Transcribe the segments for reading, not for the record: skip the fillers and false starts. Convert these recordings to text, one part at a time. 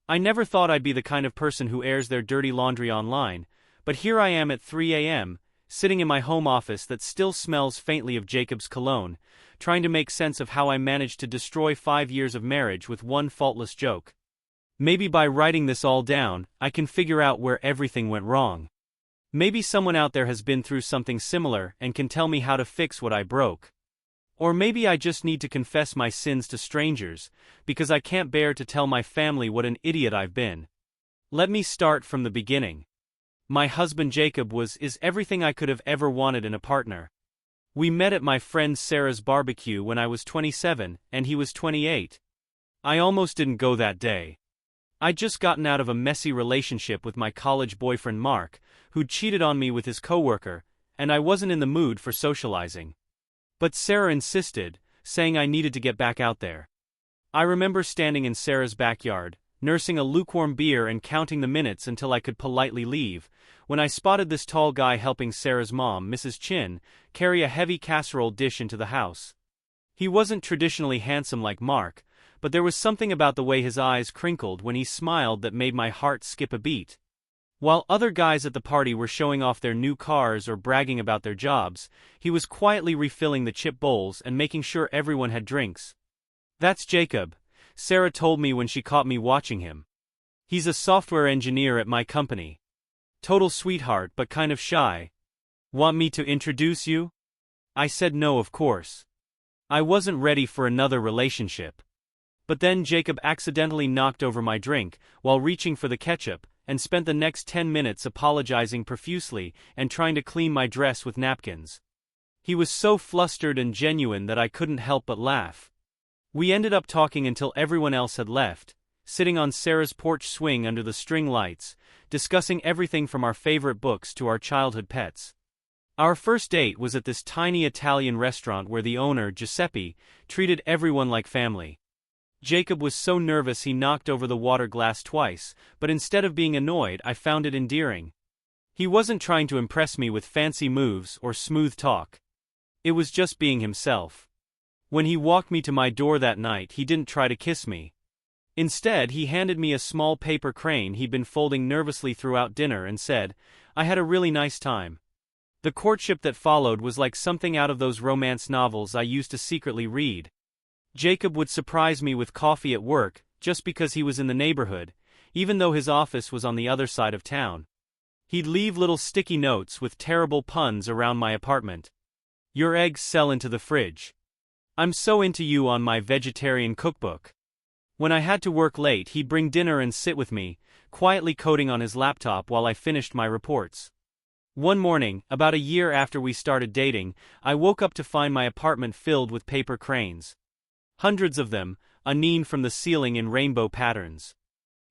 I never thought I'd be the kind of person who airs their dirty laundry online, but here I am at 3 a.m., sitting in my home office that still smells faintly of Jacob's cologne, trying to make sense of how I managed to destroy 5 years of marriage with one faultless joke. Maybe by writing this all down, I can figure out where everything went wrong. Maybe someone out there has been through something similar and can tell me how to fix what I broke. Or maybe I just need to confess my sins to strangers, because I can't bear to tell my family what an idiot I've been. Let me start from the beginning. My husband Jacob is everything I could have ever wanted in a partner. We met at my friend Sarah's barbecue when I was 27 and he was 28. I almost didn't go that day. I'd just gotten out of a messy relationship with my college boyfriend Mark, who'd cheated on me with his coworker, and I wasn't in the mood for socializing. But Sarah insisted, saying I needed to get back out there. I remember standing in Sarah's backyard, nursing a lukewarm beer and counting the minutes until I could politely leave, when I spotted this tall guy helping Sarah's mom, Mrs. Chin, carry a heavy casserole dish into the house. He wasn't traditionally handsome like Mark, but there was something about the way his eyes crinkled when he smiled that made my heart skip a beat. While other guys at the party were showing off their new cars or bragging about their jobs, he was quietly refilling the chip bowls and making sure everyone had drinks. "That's Jacob," Sarah told me when she caught me watching him. "He's a software engineer at my company. Total sweetheart but kind of shy. Want me to introduce you?" I said no, of course. I wasn't ready for another relationship. But then Jacob accidentally knocked over my drink while reaching for the ketchup, and spent the next 10 minutes apologizing profusely and trying to clean my dress with napkins. He was so flustered and genuine that I couldn't help but laugh. We ended up talking until everyone else had left, sitting on Sarah's porch swing under the string lights, discussing everything from our favorite books to our childhood pets. Our first date was at this tiny Italian restaurant where the owner, Giuseppe, treated everyone like family. Jacob was so nervous he knocked over the water glass twice, but instead of being annoyed, I found it endearing. He wasn't trying to impress me with fancy moves or smooth talk. It was just being himself. When he walked me to my door that night, he didn't try to kiss me. Instead, he handed me a small paper crane he'd been folding nervously throughout dinner and said, "I had a really nice time." The courtship that followed was like something out of those romance novels I used to secretly read. Jacob would surprise me with coffee at work, just because he was in the neighborhood, even though his office was on the other side of town. He'd leave little sticky notes with terrible puns around my apartment. "Your eggs sell into the fridge. I'm so into you on my vegetarian cookbook." When I had to work late, he'd bring dinner and sit with me, quietly coding on his laptop while I finished my reports. One morning, about a year after we started dating, I woke up to find my apartment filled with paper cranes. Hundreds of them, anion from the ceiling in rainbow patterns.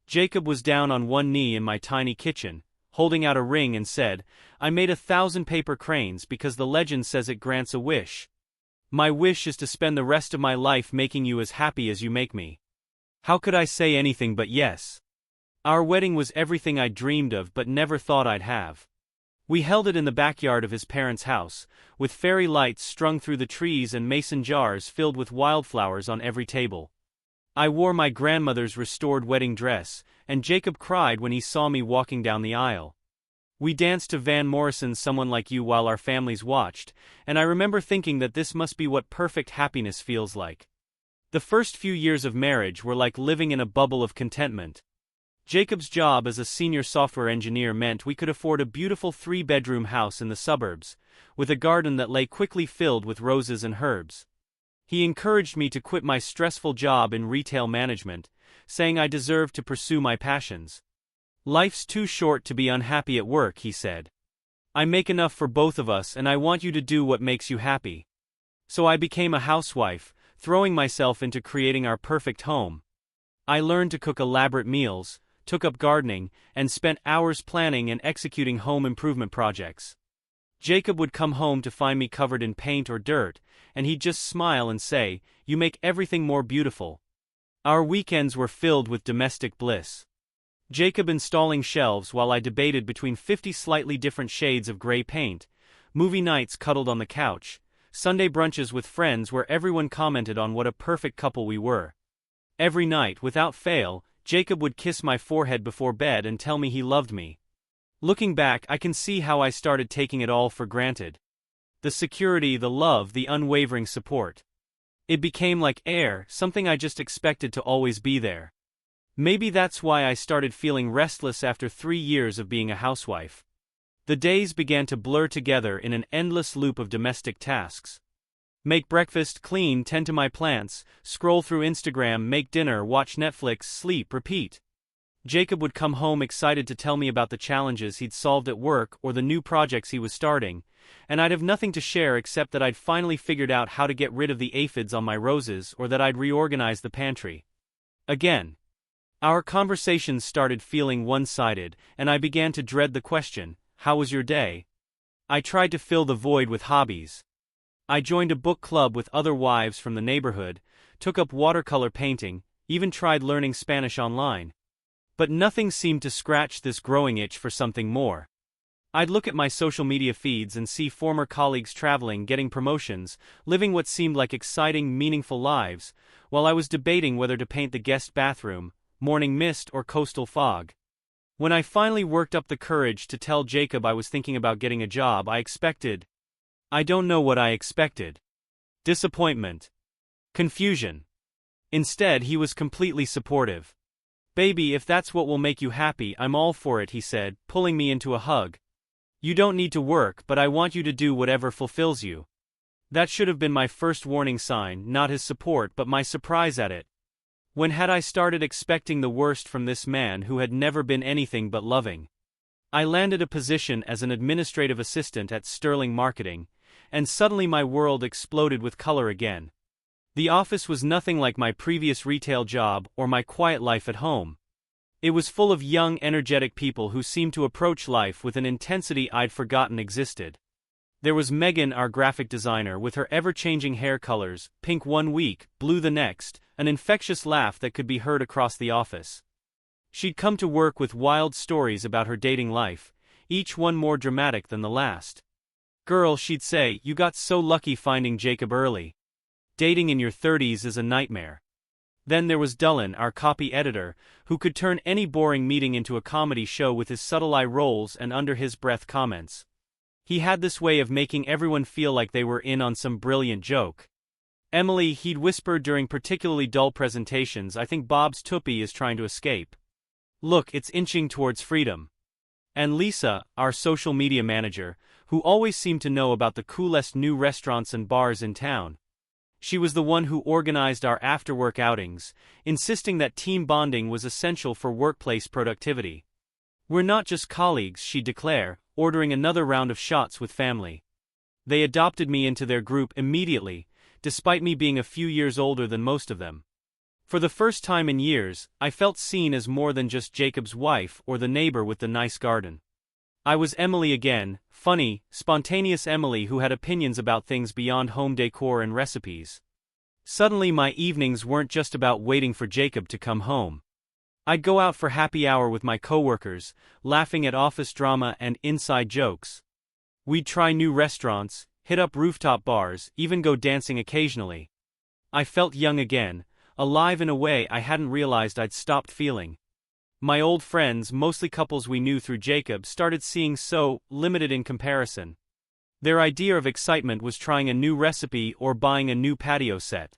Jacob was down on one knee in my tiny kitchen, holding out a ring and said, "I made 1,000 paper cranes because the legend says it grants a wish. My wish is to spend the rest of my life making you as happy as you make me." How could I say anything but yes? Our wedding was everything I dreamed of but never thought I'd have. We held it in the backyard of his parents' house, with fairy lights strung through the trees and mason jars filled with wildflowers on every table. I wore my grandmother's restored wedding dress, and Jacob cried when he saw me walking down the aisle. We danced to Van Morrison's "Someone Like You" while our families watched, and I remember thinking that this must be what perfect happiness feels like. The first few years of marriage were like living in a bubble of contentment. Jacob's job as a senior software engineer meant we could afford a beautiful 3-bedroom house in the suburbs, with a garden that lay quickly filled with roses and herbs. He encouraged me to quit my stressful job in retail management, saying I deserved to pursue my passions. "Life's too short to be unhappy at work," he said. "I make enough for both of us and I want you to do what makes you happy." So I became a housewife, throwing myself into creating our perfect home. I learned to cook elaborate meals, took up gardening, and spent hours planning and executing home improvement projects. Jacob would come home to find me covered in paint or dirt, and he'd just smile and say, "You make everything more beautiful." Our weekends were filled with domestic bliss. Jacob installing shelves while I debated between 50 slightly different shades of gray paint, movie nights cuddled on the couch, Sunday brunches with friends where everyone commented on what a perfect couple we were. Every night, without fail, Jacob would kiss my forehead before bed and tell me he loved me. Looking back, I can see how I started taking it all for granted. The security, the love, the unwavering support. It became like air, something I just expected to always be there. Maybe that's why I started feeling restless after 3 years of being a housewife. The days began to blur together in an endless loop of domestic tasks. Make breakfast, clean, tend to my plants, scroll through Instagram, make dinner, watch Netflix, sleep, repeat. Jacob would come home excited to tell me about the challenges he'd solved at work or the new projects he was starting, and I'd have nothing to share except that I'd finally figured out how to get rid of the aphids on my roses or that I'd reorganized the pantry. Again. Our conversations started feeling one-sided, and I began to dread the question, "How was your day?" I tried to fill the void with hobbies. I joined a book club with other wives from the neighborhood, took up watercolor painting, even tried learning Spanish online. But nothing seemed to scratch this growing itch for something more. I'd look at my social media feeds and see former colleagues traveling, getting promotions, living what seemed like exciting, meaningful lives, while I was debating whether to paint the guest bathroom, morning mist or coastal fog. When I finally worked up the courage to tell Jacob I was thinking about getting a job, I don't know what I expected. Disappointment. Confusion. Instead, he was completely supportive. "Baby, if that's what will make you happy, I'm all for it," he said, pulling me into a hug. "You don't need to work, but I want you to do whatever fulfills you." That should have been my first warning sign, not his support but my surprise at it. When had I started expecting the worst from this man who had never been anything but loving? I landed a position as an administrative assistant at Sterling Marketing, and suddenly my world exploded with color again. The office was nothing like my previous retail job or my quiet life at home. It was full of young, energetic people who seemed to approach life with an intensity I'd forgotten existed. There was Megan, our graphic designer, with her ever-changing hair colors, pink one week, blue the next, an infectious laugh that could be heard across the office. She'd come to work with wild stories about her dating life, each one more dramatic than the last. "Girl," she'd say, "you got so lucky finding Jacob early. Dating in your 30s is a nightmare." Then there was Dullen, our copy editor, who could turn any boring meeting into a comedy show with his subtle eye rolls and under-his-breath comments. He had this way of making everyone feel like they were in on some brilliant joke. "Emily," he'd whisper during particularly dull presentations, "I think Bob's Tuppy is trying to escape. Look, it's inching towards freedom." And Lisa, our social media manager, who always seemed to know about the coolest new restaurants and bars in town. She was the one who organized our after-work outings, insisting that team bonding was essential for workplace productivity. "We're not just colleagues," she'd declare, ordering another round of shots with family. They adopted me into their group immediately, despite me being a few years older than most of them. For the first time in years, I felt seen as more than just Jacob's wife or the neighbor with the nice garden. I was Emily again, funny, spontaneous Emily who had opinions about things beyond home decor and recipes. Suddenly my evenings weren't just about waiting for Jacob to come home. I'd go out for happy hour with my coworkers, laughing at office drama and inside jokes. We'd try new restaurants, hit up rooftop bars, even go dancing occasionally. I felt young again, alive in a way I hadn't realized I'd stopped feeling. My old friends, mostly couples we knew through Jacob, started seeing so limited in comparison. Their idea of excitement was trying a new recipe or buying a new patio set.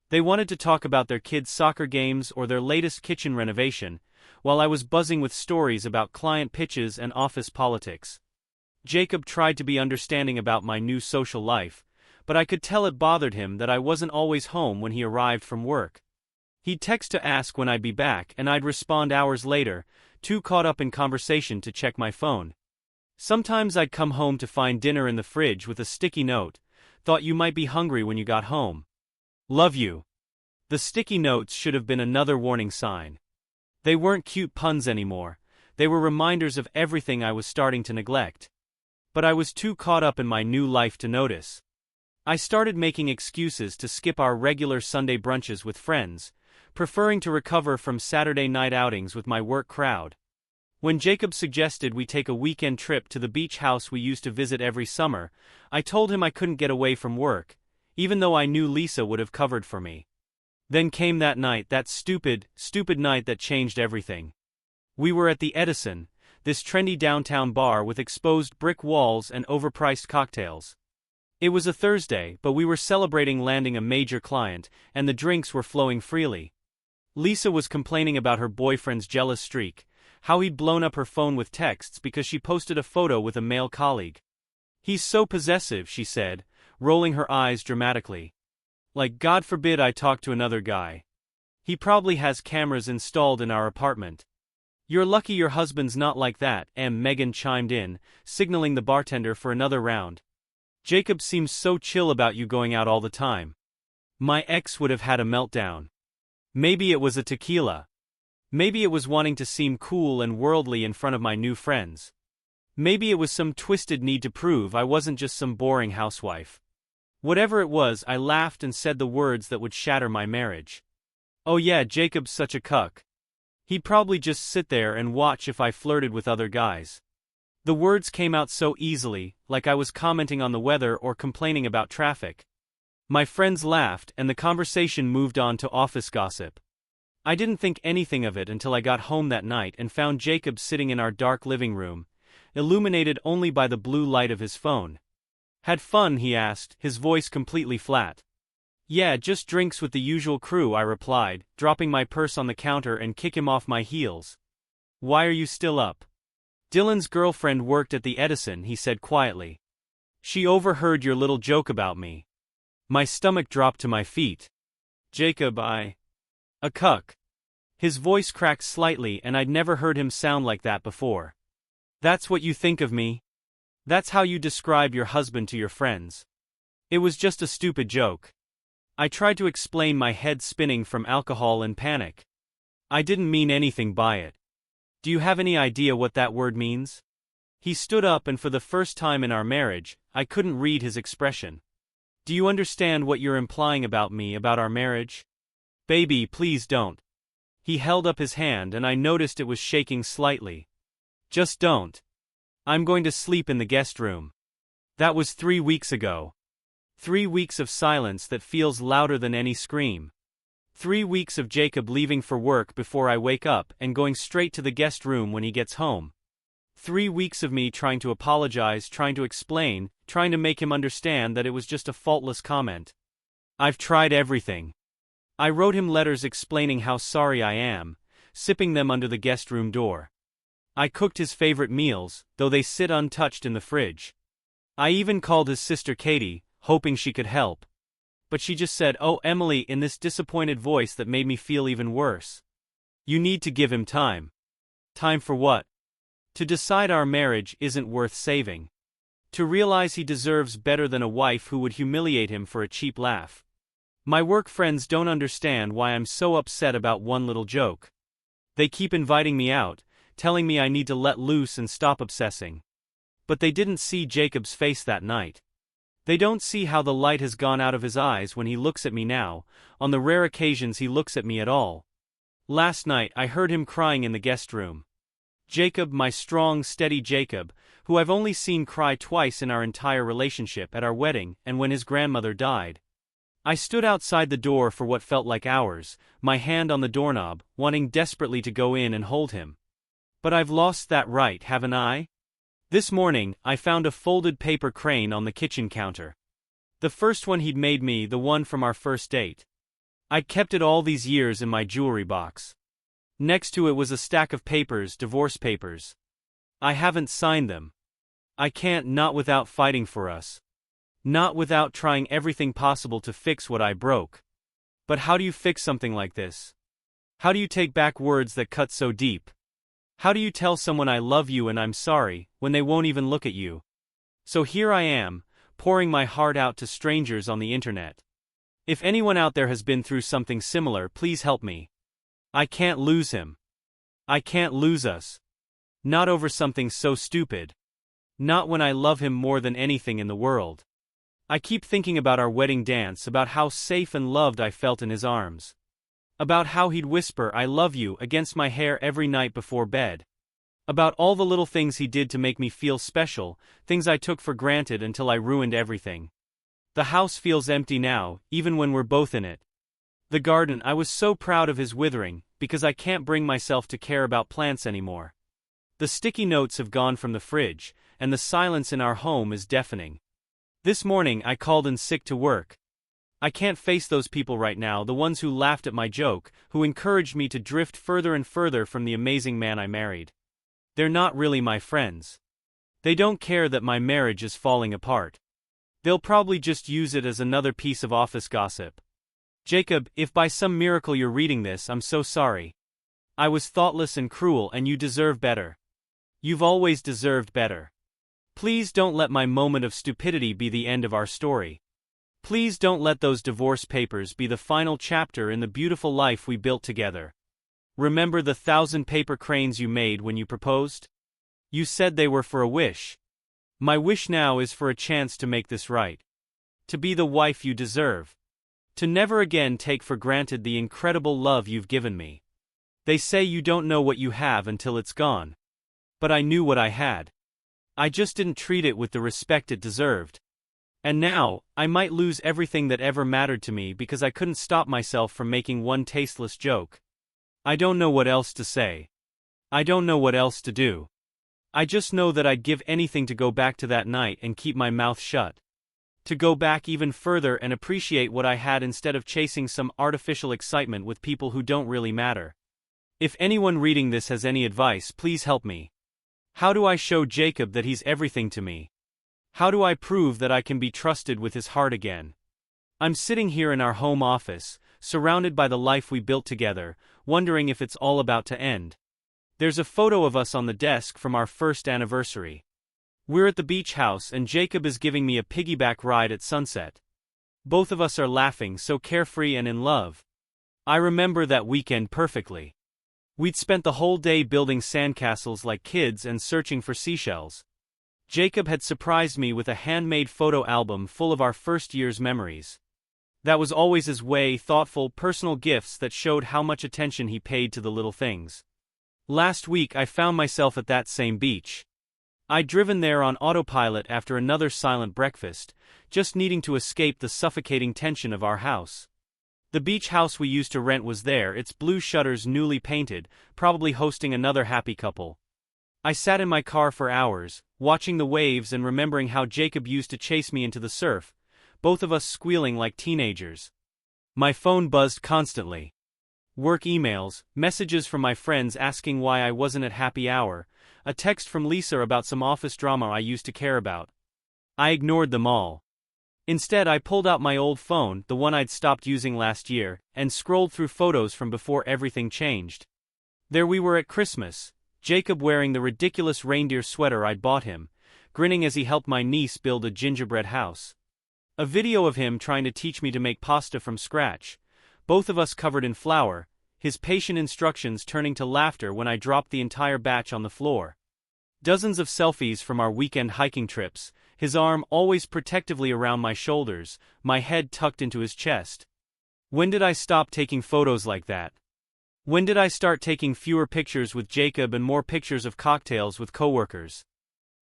They wanted to talk about their kids' soccer games or their latest kitchen renovation, while I was buzzing with stories about client pitches and office politics. Jacob tried to be understanding about my new social life, but I could tell it bothered him that I wasn't always home when he arrived from work. He'd text to ask when I'd be back and I'd respond hours later, too caught up in conversation to check my phone. Sometimes I'd come home to find dinner in the fridge with a sticky note, "Thought you might be hungry when you got home. Love you." The sticky notes should have been another warning sign. They weren't cute puns anymore, they were reminders of everything I was starting to neglect. But I was too caught up in my new life to notice. I started making excuses to skip our regular Sunday brunches with friends, preferring to recover from Saturday night outings with my work crowd. When Jacob suggested we take a weekend trip to the beach house we used to visit every summer, I told him I couldn't get away from work, even though I knew Lisa would have covered for me. Then came that night, that stupid night that changed everything. We were at the Edison, this trendy downtown bar with exposed brick walls and overpriced cocktails. It was a Thursday, but we were celebrating landing a major client, and the drinks were flowing freely. Lisa was complaining about her boyfriend's jealous streak, how he'd blown up her phone with texts because she posted a photo with a male colleague. "He's so possessive," she said, rolling her eyes dramatically. "Like, God forbid I talk to another guy. He probably has cameras installed in our apartment." "You're lucky your husband's not like that," Megan chimed in, signaling the bartender for another round. "Jacob seems so chill about you going out all the time." My ex would have had a meltdown. Maybe it was a tequila. Maybe it was wanting to seem cool and worldly in front of my new friends. Maybe it was some twisted need to prove I wasn't just some boring housewife. Whatever it was, I laughed and said the words that would shatter my marriage. "Oh yeah, Jacob's such a cuck. He'd probably just sit there and watch if I flirted with other guys." The words came out so easily, like I was commenting on the weather or complaining about traffic. My friends laughed, and the conversation moved on to office gossip. I didn't think anything of it until I got home that night and found Jacob sitting in our dark living room, illuminated only by the blue light of his phone. "Had fun?" he asked, his voice completely flat. "Yeah, just drinks with the usual crew," I replied, dropping my purse on the counter and kick him off my heels. "Why are you still up?" "Dylan's girlfriend worked at the Edison," he said quietly. "She overheard your little joke about me." My stomach dropped to my feet. "Jacob, a cuck." His voice cracked slightly, and I'd never heard him sound like that before. "That's what you think of me? That's how you describe your husband to your friends?" "It was just a stupid joke." I tried to explain, my head spinning from alcohol and panic. "I didn't mean anything by it." "Do you have any idea what that word means?" He stood up, and for the first time in our marriage, I couldn't read his expression. "Do you understand what you're implying about me, about our marriage?" "Baby, please don't." He held up his hand, and I noticed it was shaking slightly. "Just don't. I'm going to sleep in the guest room." That was 3 weeks ago. 3 weeks of silence that feels louder than any scream. 3 weeks of Jacob leaving for work before I wake up and going straight to the guest room when he gets home. 3 weeks of me trying to apologize, trying to explain, trying to make him understand that it was just a faultless comment. I've tried everything. I wrote him letters explaining how sorry I am, sipping them under the guest room door. I cooked his favorite meals, though they sit untouched in the fridge. I even called his sister Katie, hoping she could help. But she just said, "Oh, Emily," in this disappointed voice that made me feel even worse. "You need to give him time." Time for what? To decide our marriage isn't worth saving. To realize he deserves better than a wife who would humiliate him for a cheap laugh. My work friends don't understand why I'm so upset about one little joke. They keep inviting me out, telling me I need to let loose and stop obsessing. But they didn't see Jacob's face that night. They don't see how the light has gone out of his eyes when he looks at me now, on the rare occasions he looks at me at all. Last night I heard him crying in the guest room. Jacob, my strong, steady Jacob, who I've only seen cry twice in our entire relationship, at our wedding and when his grandmother died. I stood outside the door for what felt like hours, my hand on the doorknob, wanting desperately to go in and hold him. But I've lost that right, haven't I? This morning, I found a folded paper crane on the kitchen counter. The first one he'd made me, the one from our first date. I'd kept it all these years in my jewelry box. Next to it was a stack of papers, divorce papers. I haven't signed them. I can't, not without fighting for us. Not without trying everything possible to fix what I broke. But how do you fix something like this? How do you take back words that cut so deep? How do you tell someone I love you and I'm sorry, when they won't even look at you? So here I am, pouring my heart out to strangers on the internet. If anyone out there has been through something similar, please help me. I can't lose him. I can't lose us. Not over something so stupid. Not when I love him more than anything in the world. I keep thinking about our wedding dance, about how safe and loved I felt in his arms. About how he'd whisper, "I love you," against my hair every night before bed. About all the little things he did to make me feel special, things I took for granted until I ruined everything. The house feels empty now, even when we're both in it. The garden, I was so proud of his withering, because I can't bring myself to care about plants anymore. The sticky notes have gone from the fridge, and the silence in our home is deafening. This morning I called in sick to work. I can't face those people right now, the ones who laughed at my joke, who encouraged me to drift further and further from the amazing man I married. They're not really my friends. They don't care that my marriage is falling apart. They'll probably just use it as another piece of office gossip. Jacob, if by some miracle you're reading this, I'm so sorry. I was thoughtless and cruel, and you deserve better. You've always deserved better. Please don't let my moment of stupidity be the end of our story. Please don't let those divorce papers be the final chapter in the beautiful life we built together. Remember the 1,000 paper cranes you made when you proposed? You said they were for a wish. My wish now is for a chance to make this right. To be the wife you deserve. To never again take for granted the incredible love you've given me. They say you don't know what you have until it's gone. But I knew what I had. I just didn't treat it with the respect it deserved. And now, I might lose everything that ever mattered to me because I couldn't stop myself from making one tasteless joke. I don't know what else to say. I don't know what else to do. I just know that I'd give anything to go back to that night and keep my mouth shut. To go back even further and appreciate what I had instead of chasing some artificial excitement with people who don't really matter. If anyone reading this has any advice, please help me. How do I show Jacob that he's everything to me? How do I prove that I can be trusted with his heart again? I'm sitting here in our home office, surrounded by the life we built together, wondering if it's all about to end. There's a photo of us on the desk from our first anniversary. We're at the beach house and Jacob is giving me a piggyback ride at sunset. Both of us are laughing, so carefree and in love. I remember that weekend perfectly. We'd spent the whole day building sandcastles like kids and searching for seashells. Jacob had surprised me with a handmade photo album full of our first year's memories. That was always his way, thoughtful, personal gifts that showed how much attention he paid to the little things. Last week I found myself at that same beach. I'd driven there on autopilot after another silent breakfast, just needing to escape the suffocating tension of our house. The beach house we used to rent was there, its blue shutters newly painted, probably hosting another happy couple. I sat in my car for hours, watching the waves and remembering how Jacob used to chase me into the surf, both of us squealing like teenagers. My phone buzzed constantly. Work emails, messages from my friends asking why I wasn't at happy hour, a text from Lisa about some office drama I used to care about. I ignored them all. Instead, I pulled out my old phone, the one I'd stopped using last year, and scrolled through photos from before everything changed. There we were at Christmas, Jacob wearing the ridiculous reindeer sweater I'd bought him, grinning as he helped my niece build a gingerbread house. A video of him trying to teach me to make pasta from scratch, both of us covered in flour, his patient instructions turning to laughter when I dropped the entire batch on the floor. Dozens of selfies from our weekend hiking trips, his arm always protectively around my shoulders, my head tucked into his chest. When did I stop taking photos like that? When did I start taking fewer pictures with Jacob and more pictures of cocktails with coworkers?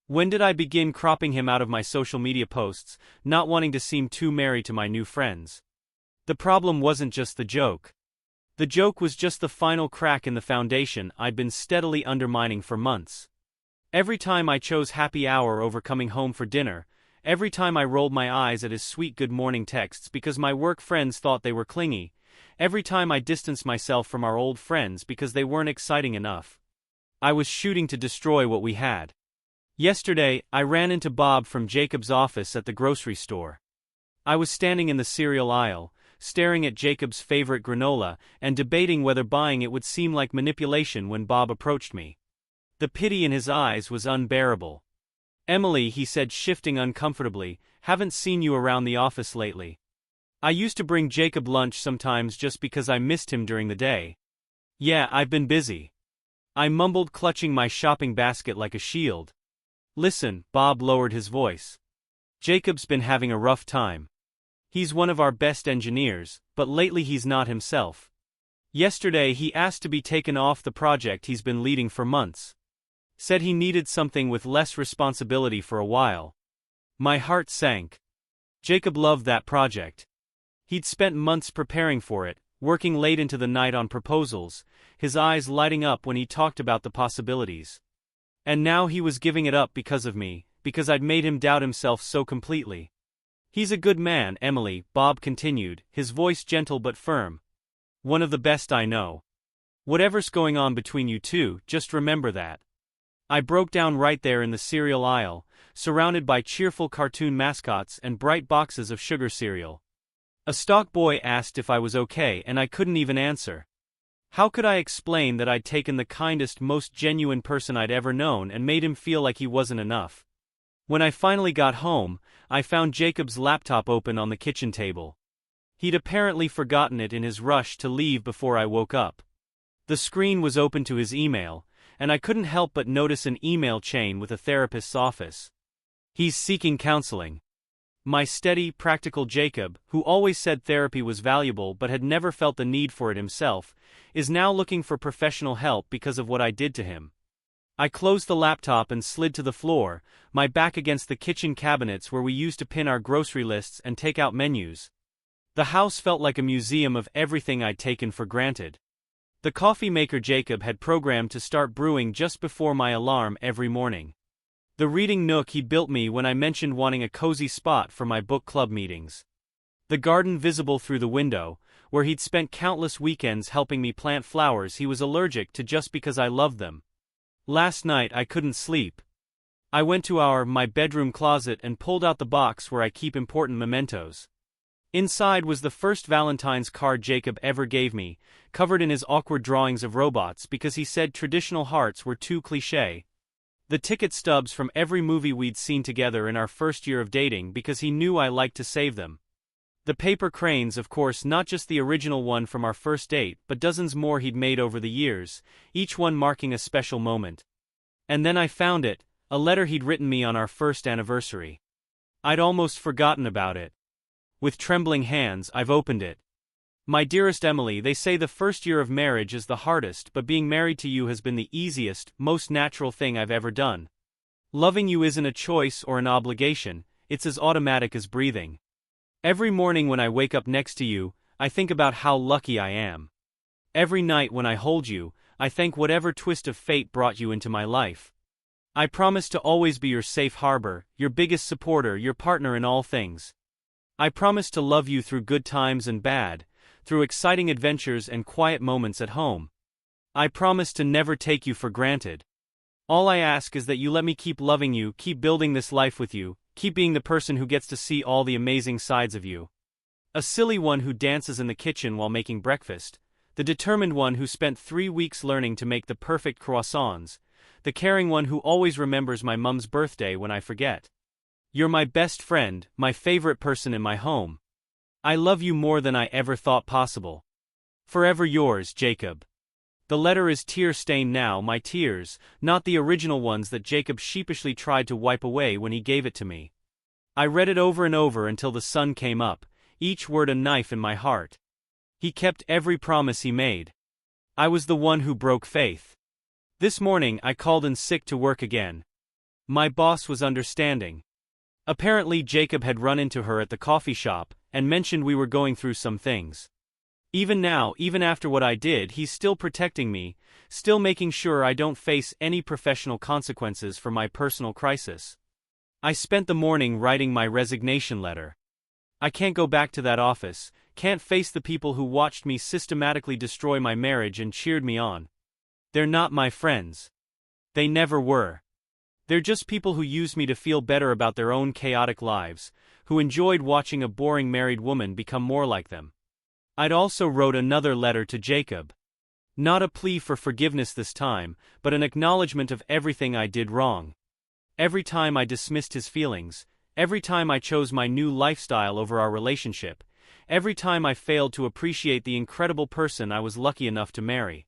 When did I begin cropping him out of my social media posts, not wanting to seem too merry to my new friends? The problem wasn't just the joke. The joke was just the final crack in the foundation I'd been steadily undermining for months. Every time I chose happy hour over coming home for dinner, every time I rolled my eyes at his sweet good morning texts because my work friends thought they were clingy, every time I distanced myself from our old friends because they weren't exciting enough, I was shooting to destroy what we had. Yesterday, I ran into Bob from Jacob's office at the grocery store. I was standing in the cereal aisle, staring at Jacob's favorite granola, and debating whether buying it would seem like manipulation when Bob approached me. The pity in his eyes was unbearable. "Emily," he said, shifting uncomfortably, "haven't seen you around the office lately." I used to bring Jacob lunch sometimes just because I missed him during the day. "Yeah, I've been busy," I mumbled, clutching my shopping basket like a shield. "Listen," Bob lowered his voice. "Jacob's been having a rough time. He's one of our best engineers, but lately he's not himself. Yesterday he asked to be taken off the project he's been leading for months. Said he needed something with less responsibility for a while." My heart sank. Jacob loved that project. He'd spent months preparing for it, working late into the night on proposals, his eyes lighting up when he talked about the possibilities. And now he was giving it up because of me, because I'd made him doubt himself so completely. He's a good man, Emily, Bob continued, his voice gentle but firm. One of the best I know. Whatever's going on between you two, just remember that. I broke down right there in the cereal aisle, surrounded by cheerful cartoon mascots and bright boxes of sugar cereal. A stock boy asked if I was okay and I couldn't even answer. How could I explain that I'd taken the kindest, most genuine person I'd ever known and made him feel like he wasn't enough? When I finally got home, I found Jacob's laptop open on the kitchen table. He'd apparently forgotten it in his rush to leave before I woke up. The screen was open to his email, and I couldn't help but notice an email chain with a therapist's office. He's seeking counseling. My steady, practical Jacob, who always said therapy was valuable but had never felt the need for it himself, is now looking for professional help because of what I did to him. I closed the laptop and slid to the floor, my back against the kitchen cabinets where we used to pin our grocery lists and take out menus. The house felt like a museum of everything I'd taken for granted. The coffee maker Jacob had programmed to start brewing just before my alarm every morning. The reading nook he built me when I mentioned wanting a cozy spot for my book club meetings. The garden visible through the window, where he'd spent countless weekends helping me plant flowers he was allergic to just because I loved them. Last night I couldn't sleep. I went to my bedroom closet and pulled out the box where I keep important mementos. Inside was the first Valentine's card Jacob ever gave me, covered in his awkward drawings of robots because he said traditional hearts were too cliché. The ticket stubs from every movie we'd seen together in our first year of dating because he knew I liked to save them. The paper cranes, of course, not just the original one from our first date, but dozens more he'd made over the years, each one marking a special moment. And then I found it, a letter he'd written me on our first anniversary. I'd almost forgotten about it. With trembling hands, I've opened it. My dearest Emily, they say the first year of marriage is the hardest, but being married to you has been the easiest, most natural thing I've ever done. Loving you isn't a choice or an obligation, it's as automatic as breathing. Every morning when I wake up next to you, I think about how lucky I am. Every night when I hold you, I thank whatever twist of fate brought you into my life. I promise to always be your safe harbor, your biggest supporter, your partner in all things. I promise to love you through good times and bad, through exciting adventures and quiet moments at home. I promise to never take you for granted. All I ask is that you let me keep loving you, keep building this life with you, keep being the person who gets to see all the amazing sides of you. A silly one who dances in the kitchen while making breakfast, the determined one who spent 3 weeks learning to make the perfect croissants, the caring one who always remembers my mum's birthday when I forget. You're my best friend, my favorite person in my home. I love you more than I ever thought possible. Forever yours, Jacob. The letter is tear-stained now, my tears, not the original ones that Jacob sheepishly tried to wipe away when he gave it to me. I read it over and over until the sun came up, each word a knife in my heart. He kept every promise he made. I was the one who broke faith. This morning I called in sick to work again. My boss was understanding. Apparently Jacob had run into her at the coffee shop, and mentioned we were going through some things. Even now, even after what I did, he's still protecting me, still making sure I don't face any professional consequences for my personal crisis. I spent the morning writing my resignation letter. I can't go back to that office, can't face the people who watched me systematically destroy my marriage and cheered me on. They're not my friends. They never were. They're just people who used me to feel better about their own chaotic lives, who enjoyed watching a boring married woman become more like them. I'd also wrote another letter to Jacob. Not a plea for forgiveness this time, but an acknowledgement of everything I did wrong. Every time I dismissed his feelings, every time I chose my new lifestyle over our relationship, every time I failed to appreciate the incredible person I was lucky enough to marry.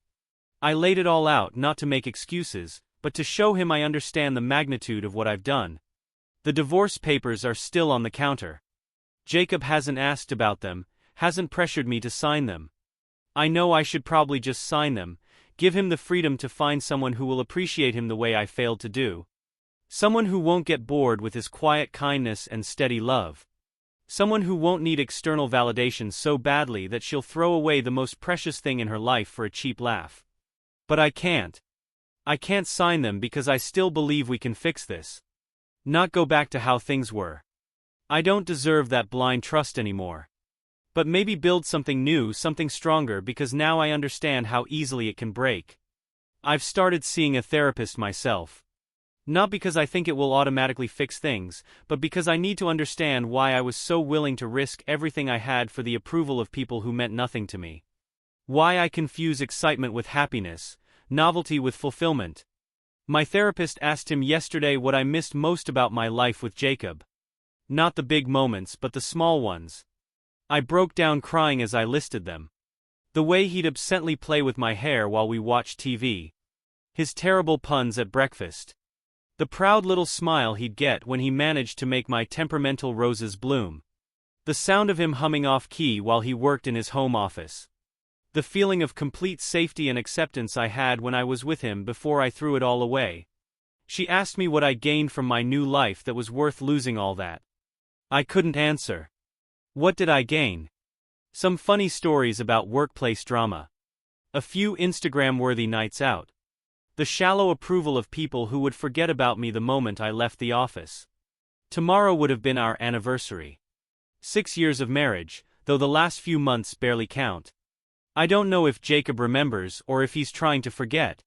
I laid it all out not to make excuses, but to show him I understand the magnitude of what I've done. The divorce papers are still on the counter. Jacob hasn't asked about them, hasn't pressured me to sign them. I know I should probably just sign them, give him the freedom to find someone who will appreciate him the way I failed to do. Someone who won't get bored with his quiet kindness and steady love. Someone who won't need external validation so badly that she'll throw away the most precious thing in her life for a cheap laugh. But I can't. I can't sign them because I still believe we can fix this. Not go back to how things were. I don't deserve that blind trust anymore. But maybe build something new, something stronger, because now I understand how easily it can break. I've started seeing a therapist myself. Not because I think it will automatically fix things, but because I need to understand why I was so willing to risk everything I had for the approval of people who meant nothing to me. Why I confuse excitement with happiness, novelty with fulfillment. My therapist asked him yesterday what I missed most about my life with Jacob. Not the big moments, but the small ones. I broke down crying as I listed them. The way he'd absently play with my hair while we watched TV. His terrible puns at breakfast. The proud little smile he'd get when he managed to make my temperamental roses bloom. The sound of him humming off-key while he worked in his home office. The feeling of complete safety and acceptance I had when I was with him before I threw it all away. She asked me what I gained from my new life that was worth losing all that. I couldn't answer. What did I gain? Some funny stories about workplace drama. A few Instagram-worthy nights out. The shallow approval of people who would forget about me the moment I left the office. Tomorrow would have been our anniversary. 6 years of marriage, though the last few months barely count. I don't know if Jacob remembers or if he's trying to forget.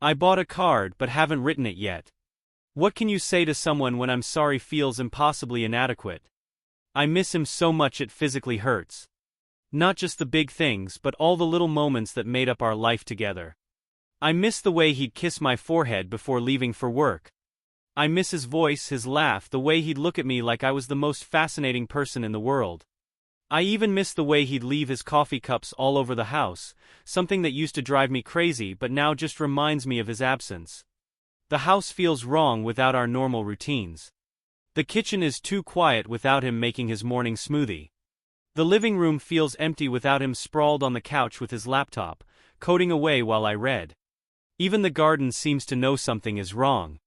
I bought a card but haven't written it yet. What can you say to someone when I'm sorry feels impossibly inadequate? I miss him so much it physically hurts. Not just the big things but all the little moments that made up our life together. I miss the way he'd kiss my forehead before leaving for work. I miss his voice, his laugh, the way he'd look at me like I was the most fascinating person in the world. I even miss the way he'd leave his coffee cups all over the house, something that used to drive me crazy but now just reminds me of his absence. The house feels wrong without our normal routines. The kitchen is too quiet without him making his morning smoothie. The living room feels empty without him sprawled on the couch with his laptop, coding away while I read. Even the garden seems to know something is wrong.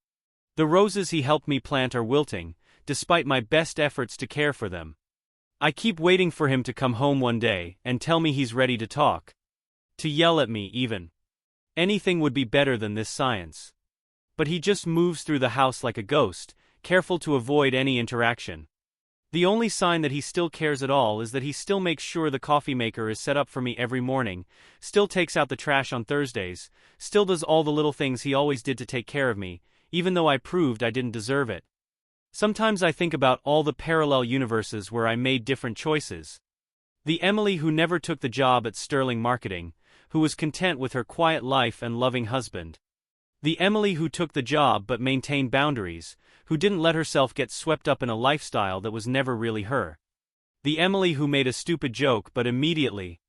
The roses he helped me plant are wilting, despite my best efforts to care for them. I keep waiting for him to come home one day and tell me he's ready to talk. To yell at me even. Anything would be better than this science. But he just moves through the house like a ghost, careful to avoid any interaction. The only sign that he still cares at all is that he still makes sure the coffee maker is set up for me every morning, still takes out the trash on Thursdays, still does all the little things he always did to take care of me, even though I proved I didn't deserve it. Sometimes I think about all the parallel universes where I made different choices. The Emily who never took the job at Sterling Marketing, who was content with her quiet life and loving husband. The Emily who took the job but maintained boundaries, who didn't let herself get swept up in a lifestyle that was never really her. The Emily who made a stupid joke but immediately,